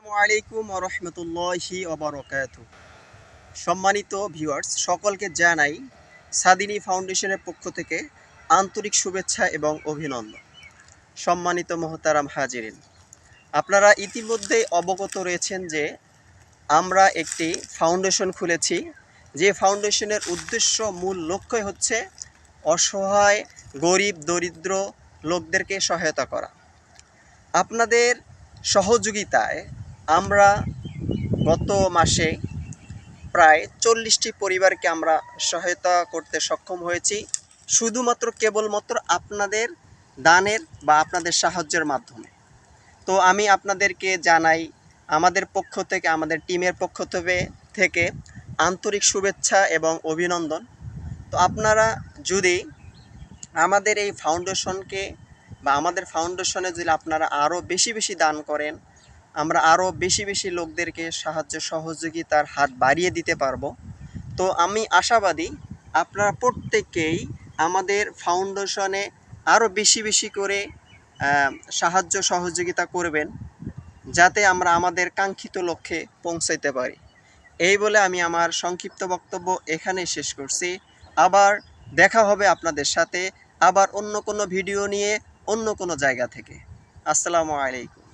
আসসালামু আলাইকুম ওয়া রাহমাতুল্লাহি ওয়া বারাকাতুহু। সম্মানিত ভিউয়ার্স, সকলকে জানাই সাদিনী ফাউন্ডেশনের পক্ষ থেকে আন্তরিক শুভেচ্ছা এবং অভিনন্দন। সম্মানিত মোহতারাম হাজিরিন, আপনারা ইতিমধ্যেই অবগত রয়েছেন যে আমরা একটি ফাউন্ডেশন খুলেছি, যে ফাউন্ডেশনের উদ্দেশ্য মূল লক্ষ্যই হচ্ছে অসহায় গরিব দরিদ্র লোকদেরকে সহায়তা করা। আপনাদের সহযোগিতায় আমরা গত মাসে প্রায় 40টি পরিবারকে আমরা সহায়তা করতে সক্ষম হয়েছি, শুধুমাত্র কেবলমাত্র আপনাদের দানের বা আপনাদের সাহায্যের মাধ্যমে। তো আমি আপনাদেরকে জানাই আমাদের পক্ষ থেকে, আমাদের টিমের পক্ষ থেকে আন্তরিক শুভেচ্ছা এবং অভিনন্দন। তো আপনারা যদি আমাদের এই ফাউন্ডেশনকে বা আমাদের ফাউন্ডেশনে যদি আপনারা আরও বেশি বেশি দান করেন, আমরা আরও বেশি বেশি লোকদেরকে সাহায্য সহযোগিতার হাত বাড়িয়ে দিতে পারবো। তো আমি আশাবাদী আপনারা প্রত্যেকেই আমাদের ফাউন্ডেশনে আরও বেশি বেশি করে সাহায্য সহযোগিতা করবেন, যাতে আমরা আমাদের কাঙ্ক্ষিত লক্ষ্যে পৌঁছাইতে পারি। এই বলে আমি আমার সংক্ষিপ্ত বক্তব্য এখানেই শেষ করছি। আবার দেখা হবে আপনাদের সাথে, আবার অন্য কোনো ভিডিও নিয়ে, অন্য কোনো জায়গা থেকে। আসসালামু আলাইকুম।